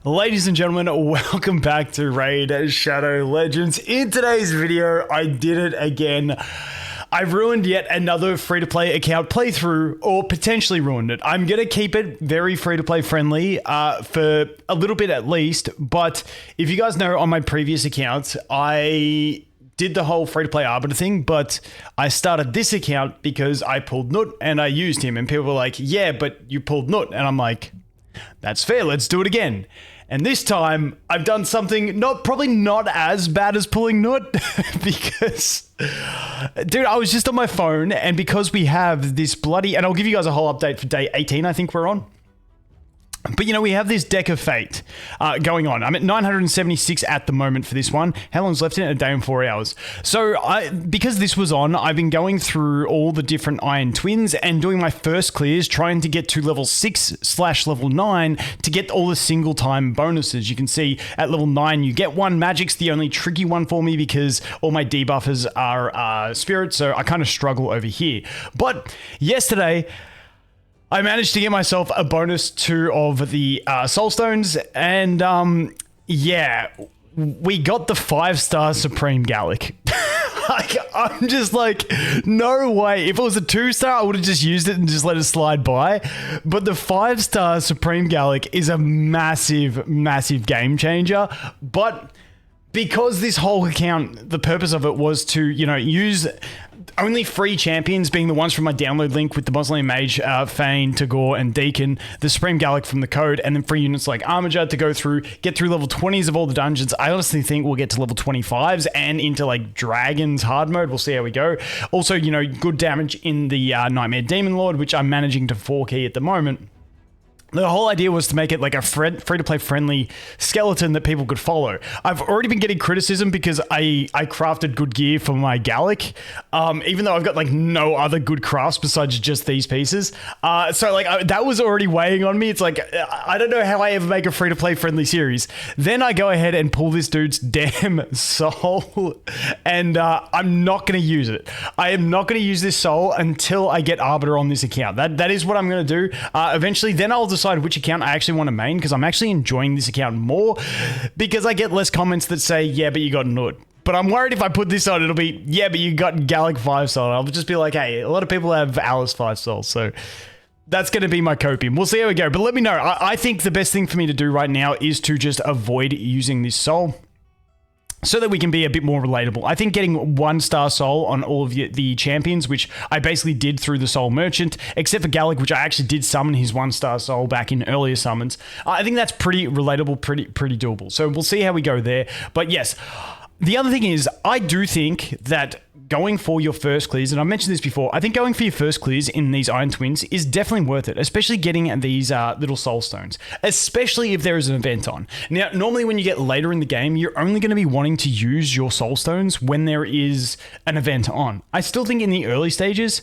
Ladies and gentlemen, welcome back to Raid Shadow Legends. In today's video, I did it again. I've ruined yet another free-to-play account playthrough, or potentially ruined it. I'm going to keep it very free-to-play friendly for a little bit at least, but if you guys know on my previous account, I did the whole free-to-play arbiter thing, but I started this account because I pulled Gnut and I used him, and people were like, yeah, but you pulled Gnut, and I'm like, that's fair, let's do it again. And this time, I've done something probably not as bad as pulling Gnut, because, dude, I was just on my phone, and because we have this bloody, and I'll give you guys a whole update for day 18, I think we're on. But, you know, we have this Deck of Fate going on. I'm at 976 at the moment for this one. How long's left in it? A day and 4 hours. So, because this was on, I've been going through all the different Iron Twins and doing my first clears, trying to get to level 6/level 9 to get all the single-time bonuses. You can see at level 9, you get one. Magic's the only tricky one for me because all my debuffers are spirits, so I kind of struggle over here. But yesterday, I managed to get myself a bonus 2 of the Soul Stones, and yeah, we got the 5-star Supreme Galek. I'm just like, no way. If it was a 2-star, I would have just used it and just let it slide by. But the 5-star Supreme Galek is a massive, massive game changer. But because this whole account, the purpose of it was to, you know, use only free champions, being the ones from my download link with the Mausoleum Mage, Fayne, Tagoar, and Deacon, the Supreme Galek from the code, and then free units like Armstrong to go through, get through level 20s of all the dungeons. I honestly think we'll get to level 25s and into like Dragons hard mode. We'll see how we go. Also, you know, good damage in the Nightmare Demon Lord, which I'm managing to 4 key at the moment. The whole idea was to make it like a free-to-play friendly skeleton that people could follow. I've already been getting criticism because I crafted good gear for my Galek, even though I've got like no other good crafts besides just these pieces. So like that was already weighing on me. It's like, I don't know how I ever make a free-to-play friendly series. Then I go ahead and pull this dude's damn soul, and I'm not going to use it. I am not going to use this soul until I get Arbiter on this account. That is what I'm going to do. Eventually, then I'll decide which account I actually want to main, because I'm actually enjoying this account more because I get less comments that say, yeah, but you got Gnut. But I'm worried if I put this on, it'll be, yeah, but you got Galek 5-star. I'll just be like, hey, a lot of people have Alice 5-stars, so that's going to be my copium. We'll see how we go. But let me know. I think the best thing for me to do right now is to just avoid using this soul, so that we can be a bit more relatable. I think getting 1-star soul on all of the champions, which I basically did through the soul merchant, except for Galek, which I actually did summon his 1-star soul back in earlier summons. I think that's pretty relatable, pretty doable. So we'll see how we go there. But yes, the other thing is, I do think that going for your first clears, and I mentioned this before, I think going for your first clears in these Iron Twins is definitely worth it, especially getting these little soul stones, especially if there is an event on. Now, normally when you get later in the game, you're only going to be wanting to use your soul stones when there is an event on. I still think in the early stages,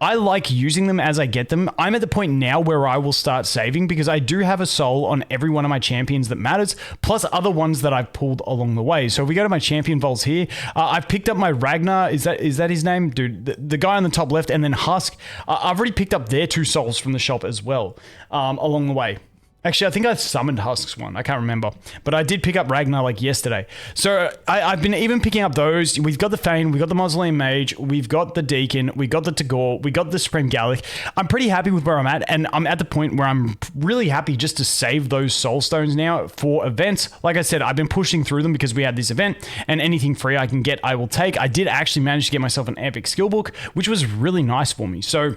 I like using them as I get them. I'm at the point now where I will start saving because I do have a soul on every one of my champions that matters, plus other ones that I've pulled along the way. So if we go to my champion vaults here, I've picked up my Ragnar. Is that his name? Dude, the guy on the top left, and then Husk. I've already picked up their 2 souls from the shop as well along the way. Actually, I think I summoned Husk's one. I can't remember. But I did pick up Ragnar like yesterday. So I've been even picking up those. We've got the Fayne, we've got the Mausoleum Mage, we've got the Deacon, we've got the Tagoar, we got the Supreme Galek. I'm pretty happy with where I'm at, and I'm at the point where I'm really happy just to save those soul stones now for events. Like I said, I've been pushing through them because we had this event, and anything free I can get, I will take. I did actually manage to get myself an epic skill book, which was really nice for me. So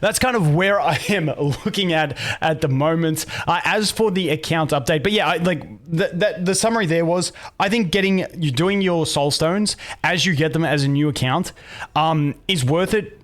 that's kind of where I am looking at the moment. As for the account update, but yeah, like the summary there was, I think you doing your soul stones as you get them as a new account is worth it.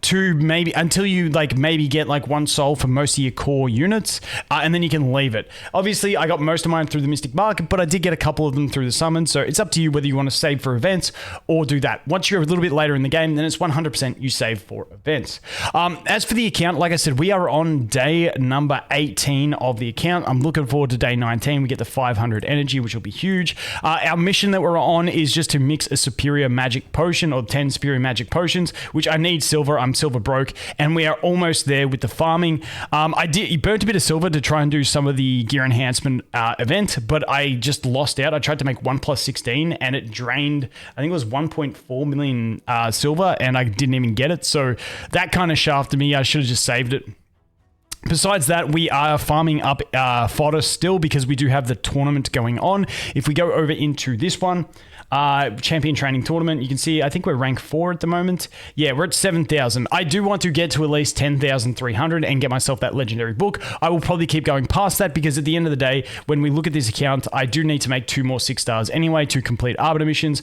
To maybe until you like maybe get like 1 soul for most of your core units, and then you can leave it. Obviously, I got most of mine through the Mystic Market, but I did get a couple of them through the summon, so it's up to you whether you want to save for events or do that. Once you're a little bit later in the game, then it's 100% you save for events. As for the account, like I said, we are on day number 18 of the account. I'm looking forward to day 19. We get the 500 energy, which will be huge. Our mission that we're on is just to mix a superior magic potion, or 10 superior magic potions, which I need silver. I'm I'm silver broke, and we are almost there with the farming. I burnt a bit of silver to try and do some of the gear enhancement event, but I just lost out. I tried to make 1+16 and it drained, I think it was 1.4 million silver, and I didn't even get it. So that kind of shafted me. I should have just saved it. Besides that, we are farming up fodder still because we do have the tournament going on. If we go over into this one, champion training tournament, you can see I think we're rank 4 at the moment. Yeah, we're at 7,000. I do want to get to at least 10,300 and get myself that legendary book. I will probably keep going past that because at the end of the day, when we look at this account, I do need to make 2 more 6 stars anyway to complete Arbiter missions.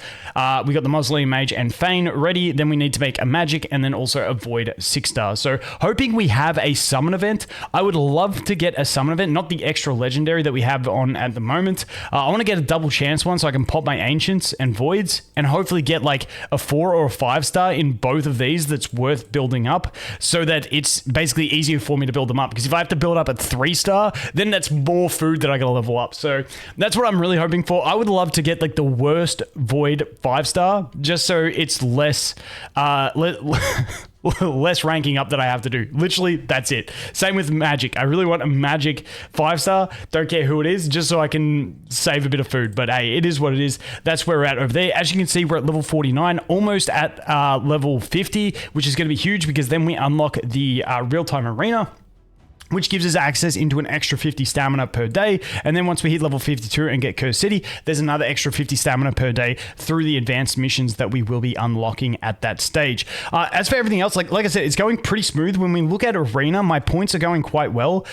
We got the Mausoleum, Mage, and Fayne ready. Then we need to make a Magic and then also avoid 6 stars. So hoping we have a summon event. I would love to get a summon event, not the extra legendary that we have on at the moment. I want to get a double chance one so I can pop my Ancients and Voids and hopefully get like a 4 or a 5 star in both of these that's worth building up so that it's basically easier for me to build them up. Because if I have to build up at 3 star, then that's more food that I gotta level up. So that's what I'm really hoping for. I would love to get like the worst Void 5 star just so it's less less ranking up that I have to do. Literally, that's it. Same with Magic. I really want a Magic 5 star. Don't care who it is, just so I can save a bit of food. But hey, it is what it is. That's where we're at over there. As you can see, we're at level 49, almost at level 50, which is going to be huge because then we unlock the real-time arena, which gives us access into an extra 50 stamina per day. And then once we hit level 52 and get Curse City, there's another extra 50 stamina per day through the advanced missions that we will be unlocking at that stage. As for everything else, like I said, it's going pretty smooth. When we look at Arena, my points are going quite well.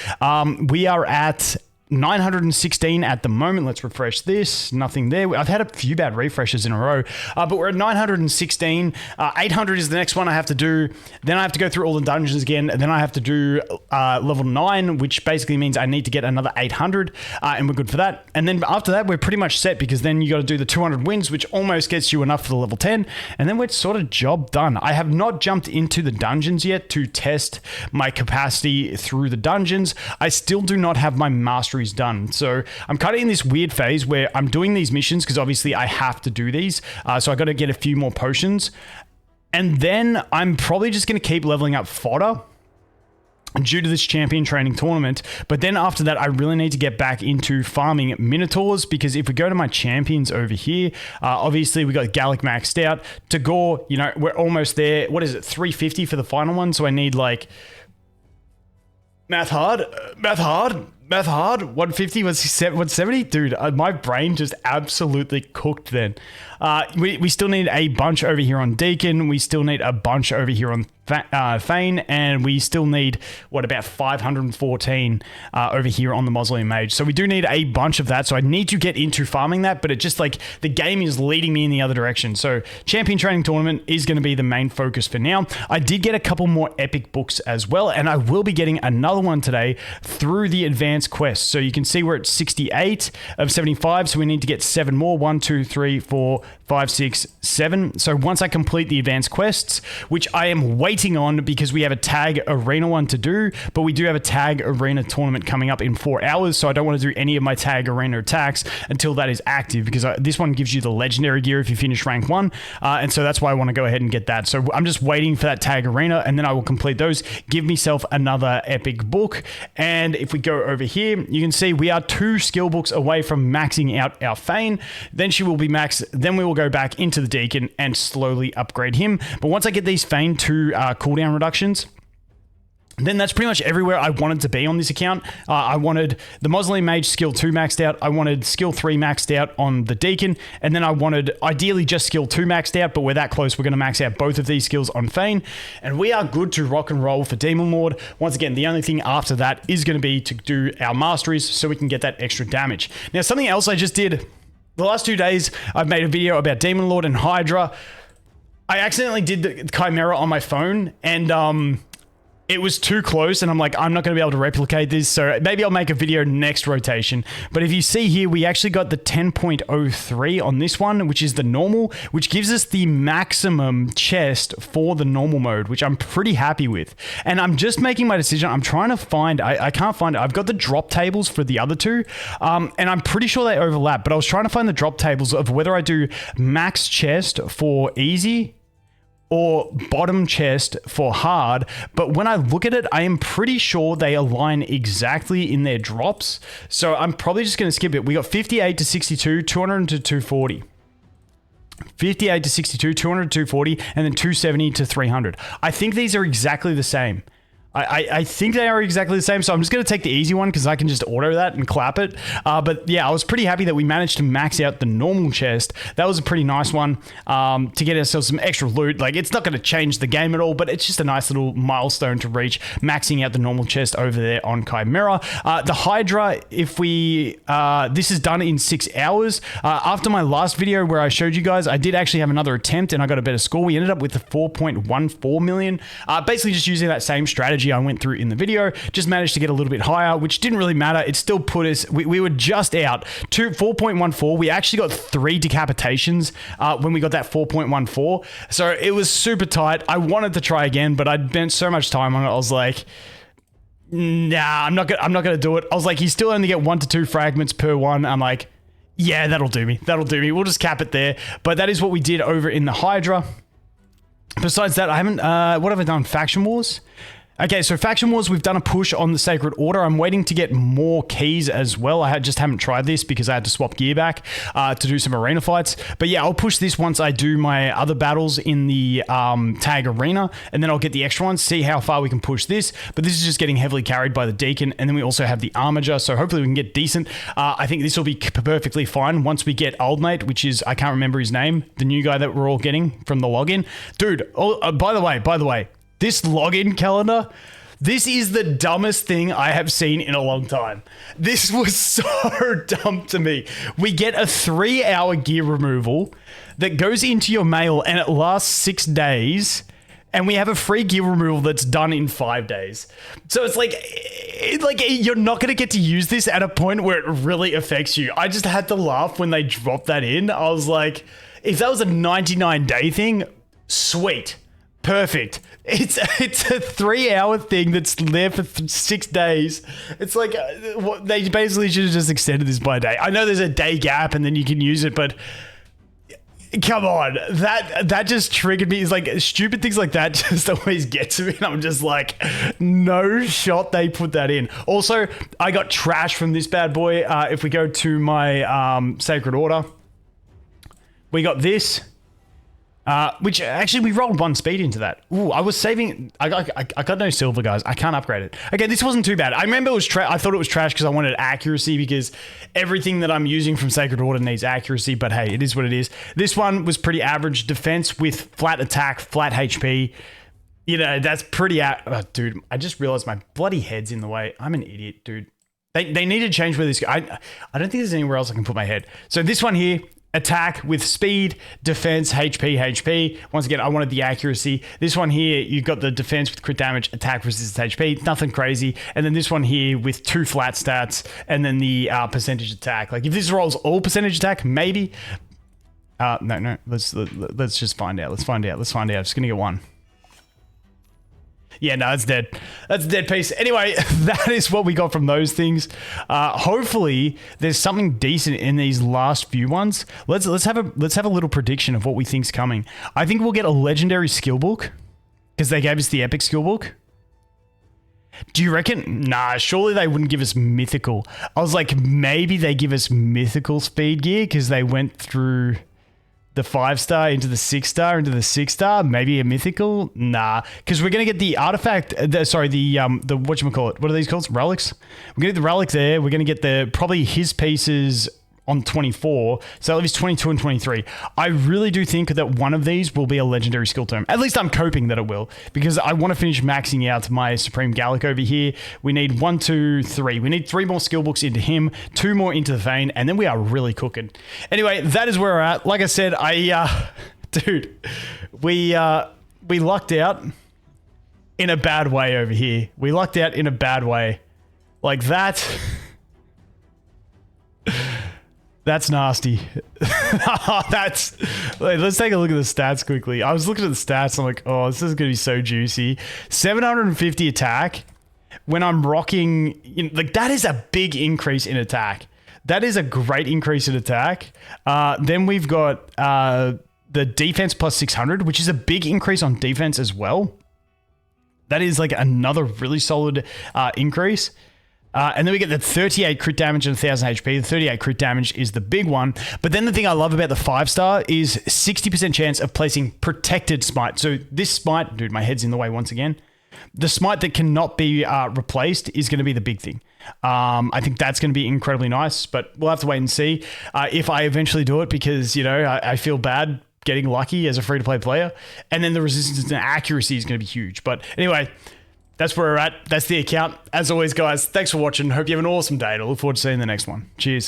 We are at 916 at the moment. Let's refresh this. Nothing there. I've had a few bad refreshes in a row, but we're at 916. 800 is the next one I have to do. Then I have to go through all the dungeons again. And then I have to do level 9, which basically means I need to get another 800, and we're good for that. And then after that, we're pretty much set because then you got to do the 200 wins, which almost gets you enough for the level 10. And then we're sort of job done. I have not jumped into the dungeons yet to test my capacity through the dungeons. I still do not have my masteries done. So I'm kind of in this weird phase where I'm doing these missions because obviously I have to do these. So I got to get a few more potions. And then I'm probably just going to keep leveling up fodder due to this champion training tournament. But then after that, I really need to get back into farming Minotaurs because if we go to my champions over here, obviously we got Galek maxed out. Tagoar, you know, we're almost there. What is it? 350 for the final one. So I need like math hard. 150, 170? Dude, my brain just absolutely cooked then. We still need a bunch over here on Deacon. We still need a bunch over here on Fayne, and we still need, what, about 514 over here on the Mausoleum Mage. So we do need a bunch of that. So I need to get into farming that, but it just like the game is leading me in the other direction. So Champion Training Tournament is going to be the main focus for now. I did get a couple more epic books as well, and I will be getting another one today through the advanced quest. So you can see we're at 68 of 75. So we need to get 7 more. 1, 2, 3, 4, 5, 6, 7. So once I complete the advanced quests, which I am waiting on because we have a tag arena one to do, but we do have a tag arena tournament coming up in 4 hours. So I don't want to do any of my tag arena attacks until that is active because this one gives you the legendary gear if you finish rank 1. And so that's why I want to go ahead and get that. So I'm just waiting for that tag arena and then I will complete those, give myself another epic book. And if we go over here, you can see we are 2 skill books away from maxing out our Fayne. Then she will be maxed. Then we will go back into the Deacon and slowly upgrade him. But once I get these Fayne to cooldown reductions, then that's pretty much everywhere I wanted to be on this account. I wanted the Mausoleum Mage skill 2 maxed out. I wanted skill 3 maxed out on the Deacon. And then I wanted ideally just skill 2 maxed out, but we're that close. We're going to max out both of these skills on Fayne. And we are good to rock and roll for Demon Lord. Once again, the only thing after that is going to be to do our masteries so we can get that extra damage. Now, something else I just did. The last 2 days, I've made a video about Demon Lord and Hydra. I accidentally did the Chimera on my phone, and it was too close, and I'm like, I'm not going to be able to replicate this, so maybe I'll make a video next rotation. But if you see here, we actually got the 10.03 on this one, which is the normal, which gives us the maximum chest for the normal mode, which I'm pretty happy with. And I'm just making my decision. I'm trying to find, I can't find it. I've got the drop tables for the other two, and I'm pretty sure they overlap, but I was trying to find the drop tables of whether I do max chest for easy or bottom chest for hard, but when I look at it, I am pretty sure they align exactly in their drops. So I'm probably just going to skip it. We got 58 to 62, 200 to 240. 58 to 62, 200 to 240, and then 270 to 300. I think these are exactly the same. I think they are exactly the same, so I'm just going to take the easy one because I can just auto that and clap it. But yeah, I was pretty happy that we managed to max out the normal chest. That was a pretty nice one to get ourselves some extra loot. Like, it's not going to change the game at all, but it's just a nice little milestone to reach, maxing out the normal chest over there on Chimera. The Hydra, if we... this is done in 6 hours. After my last video where I showed you guys, I did actually have another attempt and I got a better score. We ended up with the 4.14 million. Basically just using that same strategy I went through in the video, just managed to get a little bit higher, which didn't really matter. It still put us, we were just out to 4.14. We actually got 3 decapitations when we got that 4.14. So it was super tight. I wanted to try again, but I'd spent so much time on it. I was like, nah, I'm not gonna do it. I was like, you still only get 1 to 2 fragments per one. I'm like, yeah, that'll do me. That'll do me. We'll just cap it there. But that is what we did over in the Hydra. Besides that, I haven't, what have I done? Faction Wars? Okay, so Faction Wars, we've done a push on the Sacred Order. I'm waiting to get more keys as well. I just haven't tried this because I had to swap gear back to do some arena fights. But yeah, I'll push this once I do my other battles in the tag arena, and then I'll get the extra ones, see how far we can push this. But this is just getting heavily carried by the Deacon, and then we also have the Armager, so hopefully we can get decent. I think this will be perfectly fine once we get Old Mate, which is, I can't remember his name, the new guy that we're all getting from the login. Dude, by the way, this login calendar, this is the dumbest thing I have seen in a long time. This was so dumb to me. We get a 3-hour gear removal that goes into your mail and it lasts 6 days. And we have a free gear removal that's done in 5 days. So it's like you're not going to get to use this at a point where it really affects you. I just had to laugh when they dropped that in. I was like, if that was a 99-day thing, sweet. Perfect. It's a 3-hour thing that's there for 6 days. It's like they basically should have just extended this by a day. I know there's a day gap and then you can use it, but come on, that just triggered me. It's like stupid things like that just always get to me, and I'm just like, no shot they put that in. Also, I got trash from this bad boy. If we go to my Sacred Order, we got this. Which actually we rolled 1 speed into that. Ooh, I was saving. I got no silver, guys. I can't upgrade it. Okay, this wasn't too bad. I remember it was I thought it was trash because I wanted accuracy because everything that I'm using from Sacred Order needs accuracy. But hey, it is what it is. This one was pretty average defense with flat attack, flat HP. You know, that's pretty. Dude, I just realized my bloody head's in the way. I'm an idiot, dude. They need to change where this. I don't think there's anywhere else I can put my head. So this one here. Attack with speed, defense, HP. Once again, I wanted the accuracy. This one here, you got the defense with crit damage, attack, resistance, HP. Nothing crazy. And then this one here with 2 flat stats, and then the percentage attack. Like if this rolls all percentage attack, maybe. No. Let's just find out. Let's find out. Just gonna get 1. Yeah, no, it's dead. That's a dead piece. Anyway, that is what we got from those things. Hopefully, there's something decent in these last few ones. Let's have a little prediction of what we think's coming. I think we'll get a legendary skill book because they gave us the epic skill book. Do you reckon? Nah, surely they wouldn't give us mythical. I was like, maybe they give us mythical speed gear because they went through the 5-star into the 6-star into the 6-star, maybe a mythical. Nah, because we're gonna get the artifact. The whatchamacallit, what are these called? Relics. We're gonna get the relic there. We're gonna get the probably his pieces on 24, so that leaves 22 and 23. I really do think that one of these will be a legendary skill term. At least I'm coping that it will, because I want to finish maxing out my Supreme Galek over here. We need 1, 2, 3. We need 3 more skill books into him, 2 more into the Fayne, and then we are really cooking. Anyway, that is where we're at. Like I said, dude, we lucked out in a bad way over here. We lucked out in a bad way. Like that. That's nasty. Let's take a look at the stats quickly. I was looking at the stats. I'm like, oh, this is going to be so juicy. 750 attack. When I'm rocking, like that is a big increase in attack. That is a great increase in attack. Then we've got the defense plus 600, which is a big increase on defense as well. That is like another really solid increase. And then we get the 38 crit damage and 1000 HP. The 38 crit damage is the big one. But then the thing I love about the 5-star is 60% chance of placing protected smite. So this smite, dude, my head's in the way once again. The smite that cannot be replaced is going to be the big thing. I think that's going to be incredibly nice, but we'll have to wait and see if I eventually do it, because, you know, I feel bad getting lucky as a free-to-play player. And then the resistance and accuracy is going to be huge. But anyway, that's where we're at. That's the account. As always, guys, thanks for watching. Hope you have an awesome day, and I look forward to seeing the next one. Cheers.